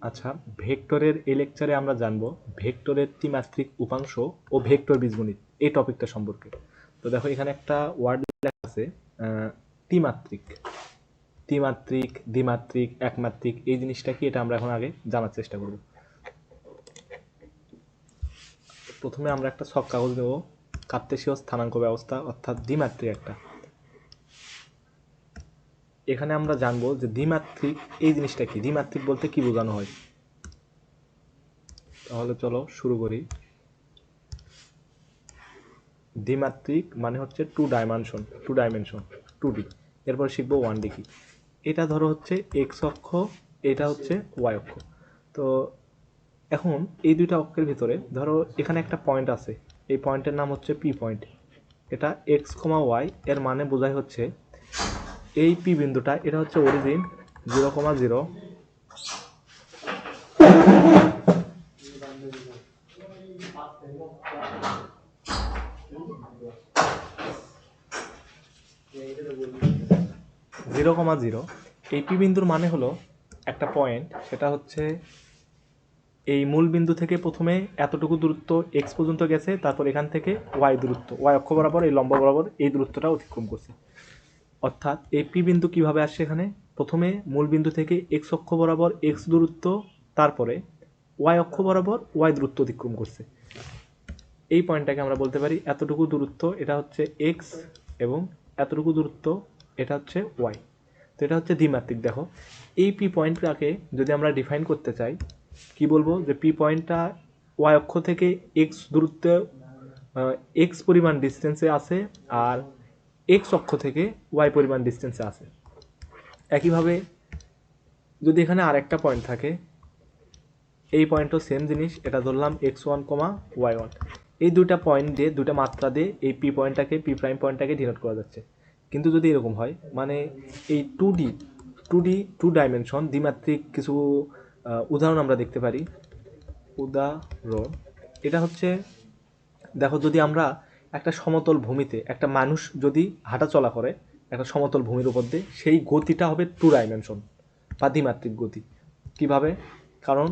আচ্ছা, ভেক্টরের এই লেকচারে আমরা জানবো ভেক্টরের ত্রিমাত্রিক উপাংশ ও ভেক্টর বীজগণিত এই টপিকটা সম্পর্কে। তো দেখো এখানে একটা ওয়ার্ড লেখা আছে ত্রিমাত্রিক। ত্রিমাত্রিক, দ্বিমাত্রিক, একমাত্রিক এই জিনিসটা কি এটা আমরা এখন আগে জানার চেষ্টা করব। প্রথমে আমরা একটা ছক কাগজ নেব, কার্তেশীয় স্থানাঙ্ক ব্যবস্থা অর্থাৎ দ্বিমাত্রিক একটা। এখানে আমরা জানবো যে দ্বিমাত্রিক এই জিনিসটা কি, দ্বিমাত্রিক বলতে কি বোঝানো হয়। তাহলে চলো শুরু করি। দ্বিমাত্রিক মানে হচ্ছে টু ডাইমেনশন 2D। এরপর শিখবো 1D কি। এটা ধরো হচ্ছে এক্স অক্ষ, এটা হচ্ছে ওয়াই অক্ষ। তো এখন এই দুইটা অক্ষের ভিতরে ধরো এখানে একটা পয়েন্ট আছে, এই পয়েন্টের নাম হচ্ছে পি পয়েন্ট। এটা এক্স কমা ওয়াই, এর মানে বোঝায় হচ্ছে এই পি বিন্দুটা এটা হচ্ছে অরিজিন 0,0, জিরো কমা জিরো। এই পি বিন্দুর মানে হলো একটা পয়েন্ট, সেটা হচ্ছে এই মূল বিন্দু থেকে প্রথমে এতটুকু দূরত্ব এক্স পর্যন্ত গেছে, তারপর এখান থেকে ওয়াই দূরত্ব, ওয়াই অক্ষ বরাবর এই লম্ব বরাবর এই দূরত্বটা অতিক্রম করছে। অর্থাৎ এই পি বিন্দু কিভাবে আসছে, এখানে প্রথমে মূল বিন্দু থেকে এক্স অক্ষ বরাবর এক্স দূরত্ব, তারপরে ওয়াই অক্ষ বরাবর ওয়াই দূরত্ব অতিক্রম করছে। এই পয়েন্টটাকে আমরা বলতে পারি এতটুকু দূরত্ব এটা হচ্ছে এক্স এবং এতটুকু দূরত্ব এটা হচ্ছে ওয়াই। তো এটা হচ্ছে দ্বিমাত্রিক। দেখো এই পি পয়েন্টটাকে যদি আমরা ডিফাইন করতে চাই কি বলবো, যে পি পয়েন্টটা ওয়াই অক্ষ থেকে এক্স দূরত্বে এক্স পরিমাণ ডিস্টেন্সে আছে, আর এক্স অক্ষ থেকে ওয়াই পরিমাণ ডিস্টেন্সে আছে। একইভাবে যদি এখানে আরেকটা পয়েন্ট থাকে, এই পয়েন্টও সেম জিনিস, এটা ধরলাম x1, y1। এই দুটা পয়েন্ট দিয়ে, দুটা মাত্রা দিয়ে এই পি পয়েন্টটাকে, পি প্রাইম পয়েন্টটাকে ডিনোট করা যাচ্ছে। কিন্তু যদি এরকম হয়, মানে এই টু ডাইমেনশন দ্বিমাত্রিক কিছু উদাহরণ আমরা দেখতে পারি। উদাহরণ এটা হচ্ছে, দেখো যদি আমরা একটা সমতল ভূমিতে একটা মানুষ যদি হাঁটা চলা করে একটা সমতল ভূমির উপর দিয়ে, সেই গতিটা হবে টু ডাইমেনশন বা দ্বিমাত্রিক গতি। কিভাবে? কারণ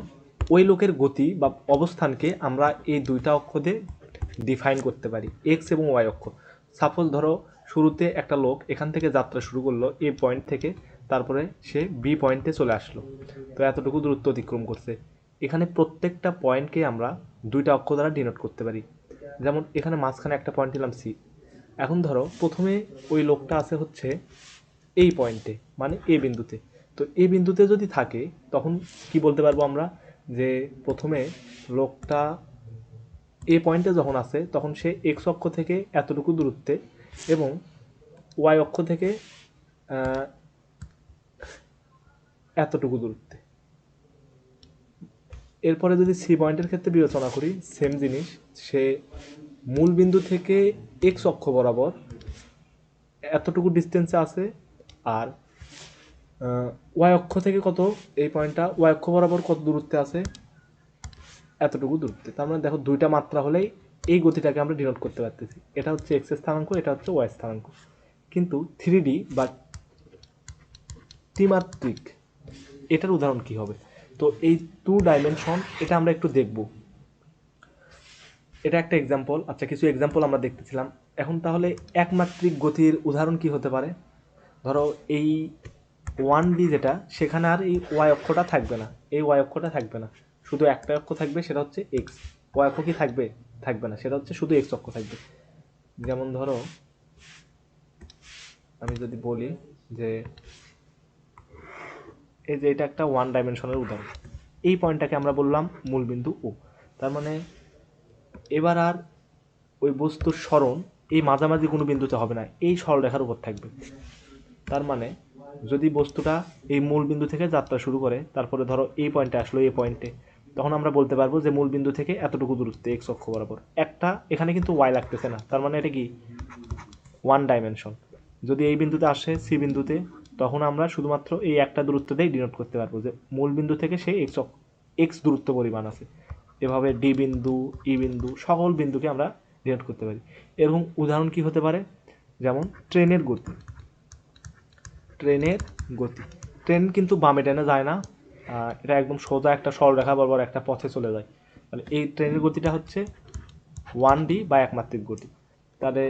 ওই লোকের গতি বা অবস্থানকে আমরা এই দুইটা অক্ষ দিয়ে ডিফাইন করতে পারি, এক্স এবং ওয়াই অক্ষ। সাপোজ ধরো শুরুতে একটা লোক এখান থেকে যাত্রা শুরু করলো এ পয়েন্ট থেকে, তারপরে সে বি পয়েন্টে চলে আসলো, তো এতটুকু দূরত্ব অতিক্রম করছে। এখানে প্রত্যেকটা পয়েন্টকে আমরা দুইটা অক্ষ দ্বারা ডিনোট করতে পারি। যেমন এখানে মাঝখানে একটা পয়েন্ট নিলাম সি। এখন ধরো প্রথমে ওই লোকটা আছে হচ্ছে এই পয়েন্টে, মানে এ বিন্দুতে। তো এই বিন্দুতে যদি থাকে তখন কি বলতে পারবো আমরা, যে প্রথমে লোকটা এ পয়েন্টে যখন আছে তখন সে এক্স অক্ষ থেকে এতটুকু দূরত্বে এবং ওয়াই অক্ষ থেকে এতটুকু দূরত্বে। এরপরে যদি সি পয়েন্টের ক্ষেত্রে বিবেচনা করি, সেম জিনিস, সে মূল বিন্দু থেকে এক্স অক্ষ বরাবর এতটুকু ডিস্টেন্সে আছে, আর ওয়াই অক্ষ থেকে কত, এই পয়েন্টটা ওয়াই অক্ষ বরাবর কত দূরত্বে আছে, এতটুকু দূরত্বে। তার মানে দেখো দুইটা মাত্রা হলেই এই গতিটাকে আমরা ডিনোট করতে পারতেছি। এটা হচ্ছে এক্স স্থানাঙ্ক, এটা হচ্ছে ওয়াই স্থানাঙ্ক। কিন্তু 3D বা ত্রিমাত্রিক এটার উদাহরণ কি হবে? তো এই টু ডাইমেনশন এটা আমরা একটু দেখব। এটা একটা এক্সাম্পল। আচ্ছা, কিছু এক্সাম্পল আমরা দেখতেছিলাম। এখন তাহলে একমাত্রিক গতির উদাহরণ কি হতে পারে? ধরো এই 1D যেটা, সেখানে আর এই ওয়াই অক্ষটা থাকবে না, এই ওয়াই অক্ষটা থাকবে না, শুধু একটা অক্ষ থাকবে, সেটা হচ্ছে এক্স। ওয়াই অক্ষ কি থাকবে? থাকবে না, সেটা হচ্ছে শুধু এক্স অক্ষ থাকবে। যেমন ধরো আমি যদি বলি যে এই যে এটা একটা ওয়ান ডাইমেনশনের উদাহরণ, এই পয়েন্টটাকে আমরা বললাম মূলবিন্দু ও। তার মানে এবার আর ওই বস্তুর সরণ এই মাঝামাঝি কোনো বিন্দুতে হবে না, এই সরলরেখার উপর থাকবে। তার মানে যদি বস্তুটা এই মূল বিন্দু থেকে যাত্রা শুরু করে, তারপরে ধরো এই পয়েন্টে আসলো, এই পয়েন্টে, তখন আমরা বলতে পারবো যে মূল বিন্দু থেকে এতটুকু দূরত্বে এক্স অক্ষ বরাবর একটা, এখানে কিন্তু ওয়াই লাগতেছে না, তার মানে এটা কি ওয়ান ডাইমেনশন। যদি এই বিন্দুতে আসে সি বিন্দুতে, তখন আমরা শুধুমাত্র এই একটা দূরত্ব দিয়ে ডিনোট করতে পারবো যে মূল বিন্দু থেকে সে এক্স দূরত্ব পরিমাণ আছে। এভাবে ডি বিন্দু, ই বিন্দু, সকল বিন্দুকে আমরা ডিনোট করতে পারি। এরকম উদাহরণ কি হতে পারে? যেমন ট্রেনের গতি। ট্রেন কিন্তু বামে ডানে যায় না, এটা একদম সোজা একটা সরলরেখা বরাবর একটা পথে চলে যায়। তাহলে এই ট্রেনের গতিটা হচ্ছে 1D বা একমাত্রিক গতি। তাহলে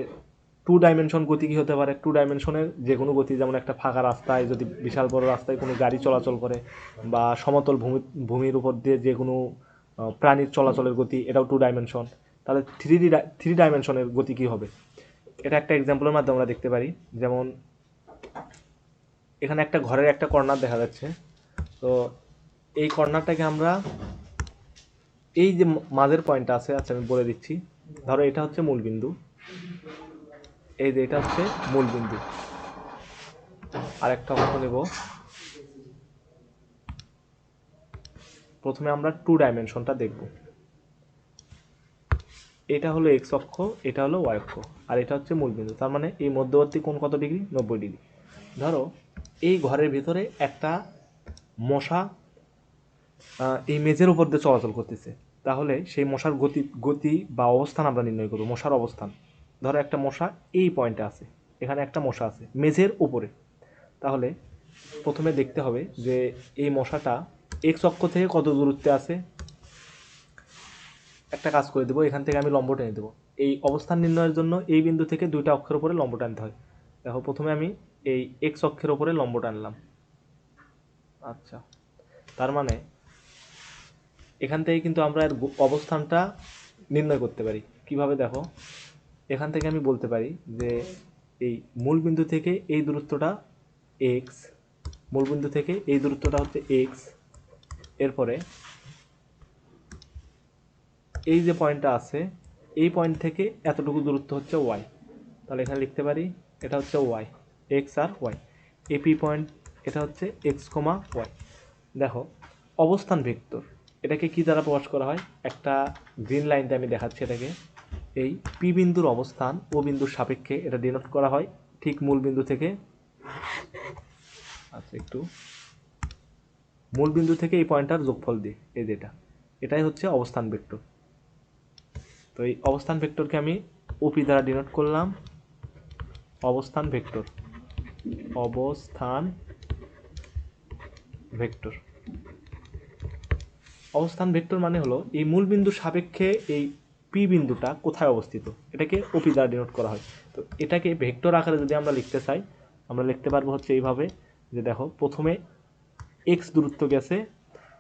2 ডাইমেনশন গতি কী হতে পারে? 2 ডাইমেনশনের যে কোনো গতি, যেমন একটা ফাঁকা রাস্তায় যদি বিশাল বড় রাস্তায় কোনো গাড়ি চলাচল করে, বা সমতল ভূমির উপর দিয়ে যে কোনো প্রাণীর চলাচলের গতি, এটাও 2 ডাইমেনশন। তাহলে 3 ডাইমেনশনের গতি কী হবে? এটা একটা এক্সাম্পলের মাধ্যমে আমরা দেখতে পারি। যেমন এখানে একটা ঘরের একটা কর্নার দেখা যাচ্ছে। তো এই কর্নারটাকে আমরা, এই যে মাঝের পয়েন্টটা আছে, আচ্ছা আমি বলে দিচ্ছি। ধরো এটা হচ্ছে মূল বিন্দু, এই যে এটা হচ্ছে মূল বিন্দু। আরেকটা অঙ্ক নেব। প্রথমে আমরা 2 ডাইমেনশনটা দেখব। এটা হলো এক্স অক্ষ, এটা হলো ওয়াই অক্ষ, আর এটা হচ্ছে মূল বিন্দু। তার মানে এই মধ্যবর্তী কোণ কত ডিগ্রি? 90 ডিগ্রি। ধরো এই ঘরের ভিতরে একটা মশা এই মেঝের উপর দিয়ে চলাচল করতেছে। তাহলে সেই মশার গতি বা অবস্থান আমরা নির্ণয় করব। মশার অবস্থান, ধরো একটা মশা এই পয়েন্টে আছে, এখানে একটা মশা আছে মেঝের উপরে। তাহলে প্রথমে দেখতে হবে যে এই মশাটা এক্স অক্ষ থেকে কত দূরত্বে আছে। একটা কাজ করে দেবো, এখান থেকে আমি লম্ব টেনে দেবো। এই অবস্থান নির্ণয়ের জন্য এই বিন্দু থেকে 2টা অক্ষের উপরে লম্ব টানতে হয়। দেখো প্রথমে আমি এই এক্স অক্ষের উপরে লম্ব টানলাম। আচ্ছা, তার মানে এখান থেকে কিন্তু আমরা এর অবস্থানটা নির্ণয় করতে পারি। কিভাবে? দেখো এখান থেকে আমি বলতে পারি যে এই মূল বিন্দু থেকে এই দূরত্বটা এক্স, মূল বিন্দু থেকে এই দূরত্বটা হচ্ছে এক্স। এরপরে এই যে পয়েন্টটা আছে, এই পয়েন্ট থেকে এতটুকু দূরত্ব হচ্ছে ওয়াই। তাহলে এখানে লিখতে পারি এটা হচ্ছে ওয়াই, এক্স আর ওয়াই। এপি পয়েন্ট এটা হচ্ছে এক্স কমা ওয়াই। দেখো অবস্থান ভেক্টর, এটাকে কি দ্বারা প্রকাশ করা হয়? একটা গ্রিন লাইনটা আমি দেখাচ্ছি এটাকে। এই পি বিন্দুর অবস্থান ও বিন্দুর সাপেক্ষে এটা ডিনোট করা হয় ঠিক মূল বিন্দু থেকে। আচ্ছা, একটু মূল বিন্দু থেকে এই পয়েন্টটার যোগফল দিই, এই যেটা, এটাই হচ্ছে অবস্থান ভেক্টর। তো এই অবস্থান ভেক্টরকে আমি ওপি দ্বারা ডিনোট করলাম। অবস্থান ভেক্টর, অবস্থান ভেক্টর, অবস্থান ভেক্টর মানে হলো এই মূল বিন্দুর সাপেক্ষে এই পি বিন্দুটা কোথায় অবস্থিত, এটাকে ওপি দ্বারা ডিনোট করা হয়। তো এটাকে ভেক্টর আকারে যদি আমরা লিখতে চাই, আমরা লিখতে পারবো হচ্ছে এইভাবে, যে দেখো প্রথমে এক্স দূরত্ব গেছে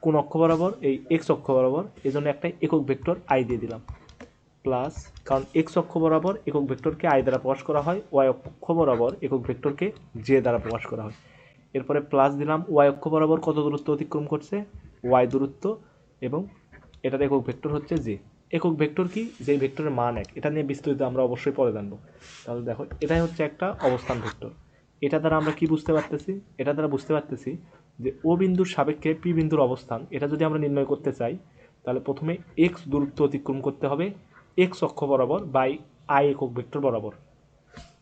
কোন অক্ষ বরাবর? এই এক্স অক্ষ বরাবর, এই জন্য একটা একক ভেক্টর আই দিয়ে দিলাম, প্লাস, কারণ এক্স অক্ষ বরাবর একক ভেক্টরকে আই দ্বারা প্রকাশ করা হয়, ওয়াই অক্ষ বরাবর একক ভেক্টরকে জে দ্বারা প্রকাশ করা হয়। এরপরে প্লাস দিলাম, ওয়াই অক্ষ বরাবর কত দূরত্ব অতিক্রম করছে? ওয়াই দূরত্ব, এবং এটার একক ভেক্টর হচ্ছে জে। একক ভেক্টর কি? যে ভেক্টরের মান এক। এটা নিয়ে বিস্তারিত আমরা অবশ্যই পরে জানবো। তাহলে দেখো এটাই হচ্ছে একটা অবস্থান ভেক্টর। এটা দ্বারা আমরা কি বুঝতে পারতেছি? এটা দ্বারা বুঝতে পারতেছি যে ও বিন্দুর সাপেক্ষে পি বিন্দুর অবস্থান, এটা যদি আমরা নির্ণয় করতে চাই, তাহলে প্রথমে এক্স দূরত্ব অতিক্রম করতে হবে এক্স অক্ষ বরাবর বাই আই একক ভেক্টর বরাবর।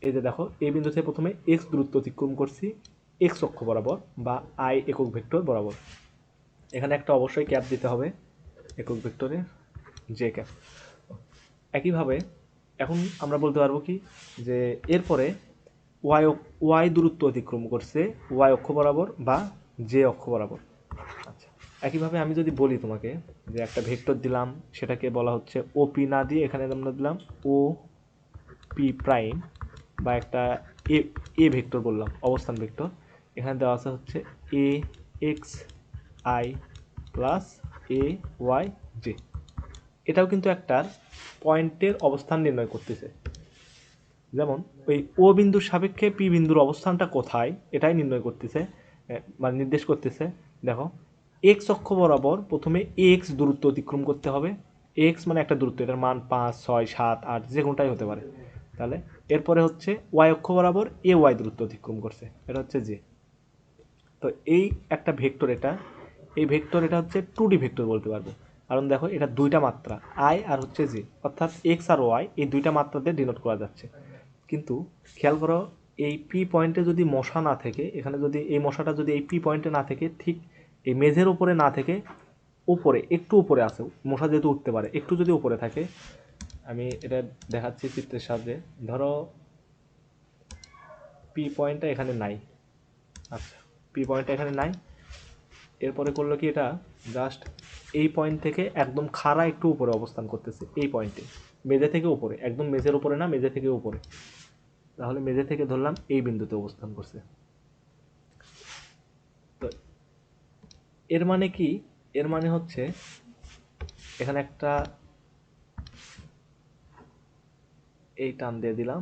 এই যে দেখো এই বিন্দু থেকে প্রথমে এক্স দূরত্ব অতিক্রম করছি এক্স অক্ষ বরাবর বা আই একক ভেক্টর বরাবর। এখানে একটা অবশ্যই ক্যাপ দিতে হবে একক ভেক্টরে, জে ক্যাপ। একইভাবে এখন আমরা বলতে পারবো কি, যে এরপরে ওয়াই ওয়াই দূরত্ব অতিক্রম করছে ওয়াই অক্ষ বরাবর বা জে অক্ষ বরাবর। আচ্ছা, একইভাবে আমি যদি বলি তোমাকে যে একটা ভেক্টর দিলাম, সেটাকে বলা হচ্ছে ওপি না দিয়ে এখানে আমরা দিলাম ও পি প্রাইম, বা একটা এ এ ভেক্টর বললাম, অবস্থান ভেক্টর। এখানে দেওয়া আছে হচ্ছে a x i plus a y j. এটাও কিন্তু একটা পয়েন্টের অবস্থান নির্ণয় করতেছে। যেমন ওই ও বিন্দুর সাপেক্ষে পি বিন্দুর অবস্থানটা কোথায় এটাই নির্ণয় করতেছে, মানে নির্দেশ করতেছে। দেখো এক্স অক্ষ বরাবর প্রথমে এক্স দূরত্ব অতিক্রম করতে হবে। এক্স মানে একটা দূরত্ব, এটার মান 5, 6, 7, 8 যে কোনটাই হতে পারে। তাহলে এরপরে হচ্ছে ওয়াই অক্ষ বরাবর এ ওয়াই দূরত্ব অতিক্রম করছে, এটা হচ্ছে জে। তো এই একটা ভেক্টর, এটা এই ভেক্টর এটা হচ্ছে 2D ভেক্টর বলতে পারবো, কারণ দেখো এটা 2টা মাত্রা আই আর হচ্ছে জে, অর্থাৎ এক্স আর ওয়াই এই 2টা মাত্রাতে ডিনোট করা যাচ্ছে। কিন্তু খেয়াল করো এই পি পয়েন্টে যদি মশা না থেকে, এখানে যদি এই মশাটা যদি এই পি পয়েন্টে না থেকে ঠিক এই মেঝের উপরে না থেকে উপরে একটু উপরে আসে, মশা যেহেতু উঠতে পারে, একটু যদি উপরে থাকে, আমি এটা দেখাচ্ছি চিত্রের সাহায্যে। ধরো পি পয়েন্টটা এখানে নাই, আচ্ছা পি পয়েন্টটা এখানে নাই, এরপরে করলো কি, এটা জাস্ট এই পয়েন্ট থেকে একদম খাড়া একটু উপরে অবস্থান করতেছে, এই পয়েন্টে মেঝে থেকে উপরে, একদম মেঝের উপরে না, মেঝে থেকে উপরে। তাহলে মেঝে থেকে ধরলাম এই বিন্দুতে অবস্থান করছে। তো এর মানে কি, এর মানে হচ্ছে এখানে একটা এই টান দিয়ে দিলাম,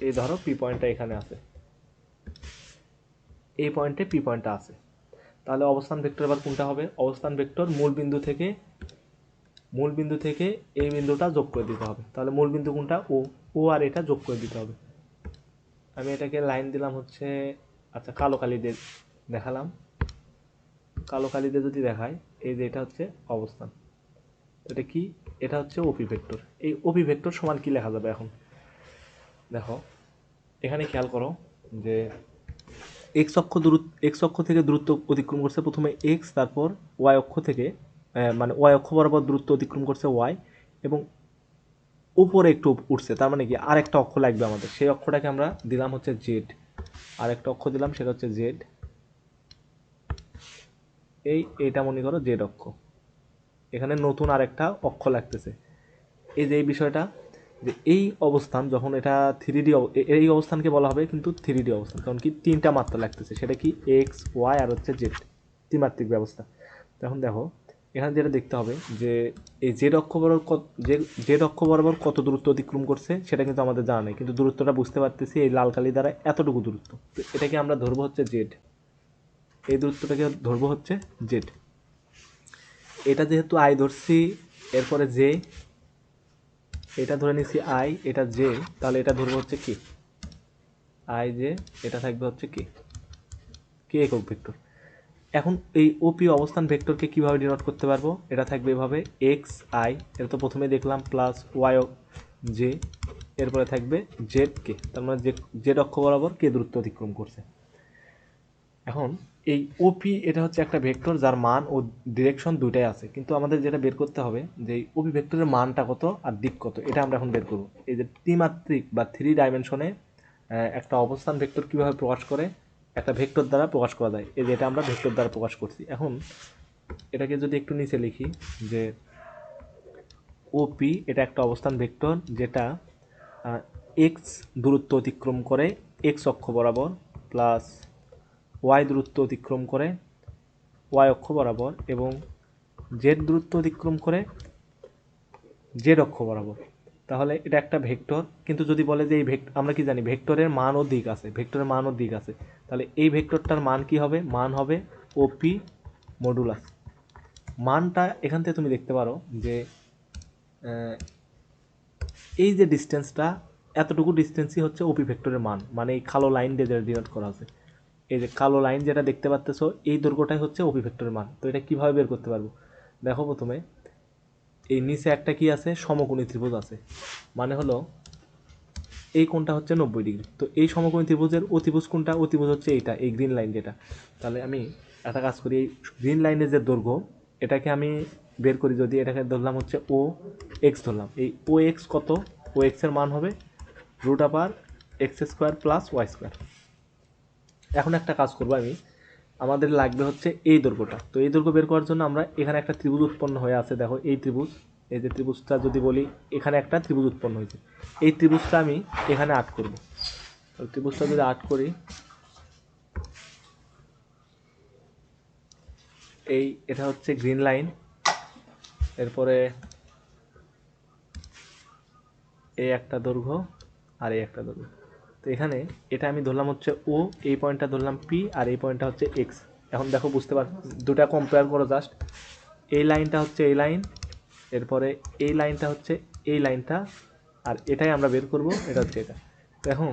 এই ধরো পি পয়েন্টটা এখানে আছে, এই পয়েন্টে পি পয়েন্টটা আছে। তাহলে অবস্থান ভেক্টর এবার কোনটা হবে? অবস্থান ভেক্টর মূল বিন্দু থেকে এই বিন্দুটা যোগ করে দিতে হবে। তাহলে মূল বিন্দু কোনটা? ও, ও আর এটা যোগ করে দিতে হবে। আমি এটাকে লাইন দিলাম হচ্ছে, আচ্ছা কালো কালি দিয়ে দেখালাম, কালো কালি দিয়ে যদি দেখায়, এই যে এটা হচ্ছে অবস্থান, এটা কি, এটা হচ্ছে ওপি ভেক্টর। এই ওপি ভেক্টর সমান কি লেখা যাবে এখন? দেখো এখানে খেয়াল করো যে এক্স অক্ষ থেকে দূরত্ব অতিক্রম করছে প্রথমে এক্স, তারপর ওয়াই অক্ষ থেকে মানে ওয়াই অক্ষ বরাবর দূরত্ব অতিক্রম করছে ওয়াই, এবং উপরে একটু উঠছে, তার মানে কি আর একটা অক্ষ লাগবে আমাদের, সেই অক্ষটাকে আমরা দিলাম হচ্ছে জেড, আর একটা অক্ষ দিলাম সেটা হচ্ছে জেড, এইটা মনে করো জেড অক্ষ। এখানে নতুন আর একটা অক্ষ লাগতেছে। এই যে এই বিষয়টা, যে এই অবস্থান যখন এটা থ্রি এই অবস্থানকে বলা হবে কিন্তু থ্রি অবস্থান, কারণ কি তিনটা মাত্রা লাগতেছে, সেটা কি এক্স ওয়াই আর হচ্ছে জেড, ত্রিমাত্রিক ব্যবস্থা। তখন দেখো এখানে যেটা দেখতে হবে যে এই জেড অক্ষ বরাবর জেড অক্ষ বরাবর কত দূরত্ব অতিক্রম করছে সেটা কিন্তু আমাদের জানা নেই, কিন্তু দূরত্বটা বুঝতে পারতেছি এই লাল কালি দ্বারা, এতটুকু দূরত্ব। তো এটাকে আমরা ধরবো হচ্ছে জেড, এই দূরত্বটাকে ধরবো হচ্ছে জেড। এটা যেহেতু আই ধরছি, এরপরে জে, এটা ধরে নিচ্ছি আই, এটা জে, তাহলে এটা ধরবো হচ্ছে কি আই জে, এটা থাকবে হচ্ছে কি কে একক ভেক্টর। এখন এই ওপি অবস্থান ভেক্টরকে কিভাবে ডিনোট করতে পারবো? এটা থাকবে এভাবে এক্স আই, এটা তো প্রথমে দেখলাম, প্লাস ওয়াই জে, এরপরে থাকবে জেড কে, তার মানে জেড অক্ষ বরাবর কে দূরত্ব অতিক্রম করছে। এখন এই ওপি এটা হচ্ছে একটা ভেক্টর যার মান ও ডিরেকশন দুইটাই আছে, কিন্তু আমাদের যেটা বের করতে হবে যে ওপি ভেক্টরের মানটা কত আর দিক কত, এটা আমরা এখন বের করব। এই যে ত্রিমাত্রিক বা থ্রি ডাইমেনশনে একটা অবস্থান ভেক্টর কিভাবে প্রকাশ করে, একটা ভেক্টর দ্বারা প্রকাশ করা যায়, এই যে এটা আমরা ভেক্টর দ্বারা প্রকাশ করছি। এখন এটাকে যদি একটু নিচে লিখি যে ওপি এটা একটা অবস্থান ভেক্টর যেটা এক্স দূরত্ব অতিক্রম করে এক্স অক্ষ বরাবর, প্লাস ওয়াই দূরত্ব অতিক্রম করে ওয়াই অক্ষ বরাবর, এবং জেড দূরত্ব অতিক্রম করে জেড অক্ষ বরাবর। তাহলে এটা একটা ভেক্টর, কিন্তু যদি বলে যে এই আমরা কি জানি ভেক্টরের মান ও দিক আছে, ভেক্টরের মান ও দিক আছে, তাহলে এই ভেক্টরটার মান কি হবে? মান হবে ওপি মডুলাস। মানটা এখান থেকে তুমি দেখতে পারো যে এই যে ডিস্টেন্সটা, এতটুকু ডিস্টেন্সই হচ্ছে ওপি ভেক্টরের মান, মানে এই কালো লাইন দিয়ে যেটা ডিনোট করা আছে, এই যে কালো লাইন যেটা দেখতে পাচ্তেছো, এই দৈর্ঘ্যটাই হচ্ছে ওপি ভেক্টরের মান। তো এটা কিভাবে বের করতে পারবো? দেখো প্রথমে এই নিচে একটা কি আছে, সমকোণী ত্রিভুজ আছে, মানে হলো এই কোণটা হচ্ছে 90 ডিগ্রি। তো এই সমকোণী ত্রিভুজের অতিভুজ কোনটা? অতিভুজ হচ্ছে এইটা, এই গ্রিন লাইন যেটা। তাহলে আমি একটা কাজ করি, এই গ্রিন লাইনের যে দৈর্ঘ্য, এটাকে আমি বের করি, যদি এটাকে ধরলাম হচ্ছে ও এক্স ধরলাম, এই ও এক্স কত? ও এক্সের মান হবে রুট আপার x square plus y square. এখন একটা কাজ করবো আমি, আমাদের লাগবে হচ্ছে এই দৈর্ঘ্যটা। তো এই দৈর্ঘ্য বের করার জন্য আমরা এখানে একটা ত্রিভুজ উৎপন্ন হয়ে আছে, দেখো এই ত্রিভুজ, এই যে ত্রিভুজটা যদি বলি, এখানে একটা ত্রিভুজ উৎপন্ন হয়েছে, এই ত্রিভুজটা আমি এখানে আট করব। তো ত্রিভুজটা যদি আট করি, এটা হচ্ছে গ্রিন লাইন, এরপরে এই একটা দৈর্ঘ্য আর এই একটা দৈর্ঘ্য। তো এখানে এটা আমি ধরলাম হচ্ছে ও, এই পয়েন্টটা ধরলাম পি, আর এই পয়েন্টটা হচ্ছে এক্স। এখন দেখো বুঝতে পার, দুটা কম্পেয়ার করো জাস্ট, এই লাইনটা হচ্ছে এই লাইন, এরপরে এই লাইনটা হচ্ছে এই লাইনটা, আর এটাই আমরা বের করব, এটা হচ্ছে এটা। তো এখন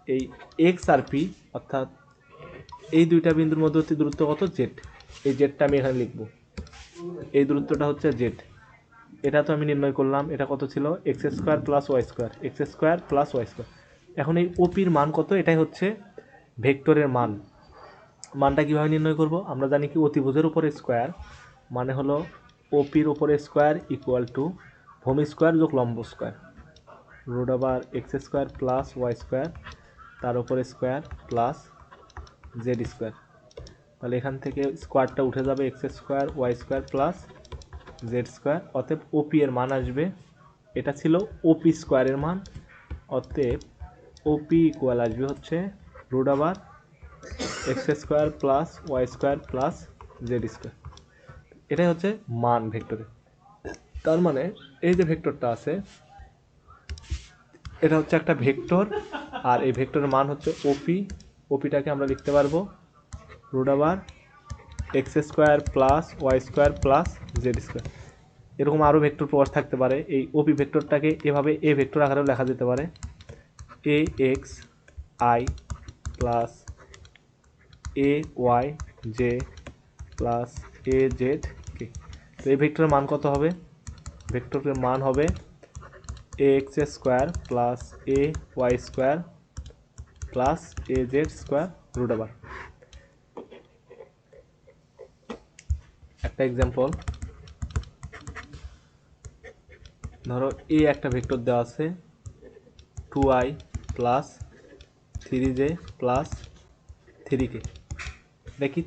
এই এক্স আর পি, অর্থাৎ এই দুইটা বিন্দুর মধ্যবর্তী দূরত্ব কত? জেড। এই জেডটা আমি এখানে লিখব, এই দূরত্বটা হচ্ছে জেড। এটা তো আমি নির্ণয় করলাম, এটা কত ছিল? X square plus y square, x square plus y square. এখন এই ওপির মান কত? এটাই হচ্ছে ভেক্টরের মান। মানটা কীভাবে নির্ণয় করব? আমরা জানি কি অতিভুজের উপরে স্কোয়ার মানে হলো ওপির উপরে স্কোয়ার ইকুয়াল টু ভূমি স্কোয়ার যোগ লম্ব square. Root over x square plus y square তার উপরে স্কোয়ার প্লাস জেড স্কোয়ার। তাহলে এখান থেকে স্কোয়ারটা উঠে যাবে, x square y square plus z square. অতএব ওপি এর মান আসবে, এটা ছিল ওপি স্কোয়ারের মান, অতএব ওপি ইকুয়াল আসবে হচ্ছে root over x square plus y square plus z square. এটাই হচ্ছে মান ভেক্টরে। তার মানে এই যে ভেক্টরটা আছে এটা হচ্ছে একটা ভেক্টর, আর এই ভেক্টরের মান হচ্ছে ওপি। ওপিটাকে আমরা লিখতে পারবো root over x square plus y square plus z square. এরকম আরও ভেক্টর প্রকাশ থাকতে পারে। এই ওপি ভেক্টরটাকে এভাবে এ ভেক্টর আকারেও লেখা যেতে পারে, a x i plus a y j plus a z k. তো এই ভেক্টরের মান কত হবে? ভেক্টরের মান হবে a x square plus a y square plus a z square root over. একটা এক্সাম্পল, ধরো এ একটা ভেক্টর দেওয়া আছে 2i plus 3j plus 3k। দেখি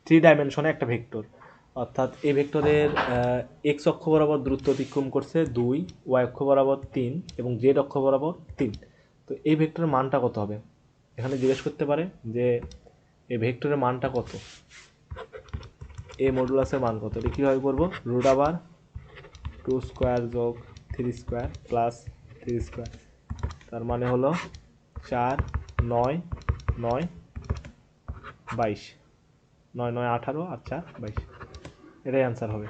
থ্রি ডাইমেনশনে একটা ভেক্টর, অর্থাৎ এই ভেক্টরের এক্স অক্ষ বরাবর দূরত্ব অতিক্রম করছে 2, ওয়াই অক্ষ বরাবর 3 এবং জেড অক্ষ বরাবর 3। তো এই ভেক্টরের মানটা কত হবে? এখানে জিজ্ঞেস করতে পারে যে এই ভেক্টরের মানটা কত, এ মডুলাসের মান কত। এটা কীভাবে করবো? রুট ওভার 2 স্কোয়ার যোগ 3 স্কোয়ার প্লাস 3 স্কোয়ার, তার মানে হলো 4 9 9 22, 9 9 18 আর 4 22। এটাই অ্যান্সার হবে।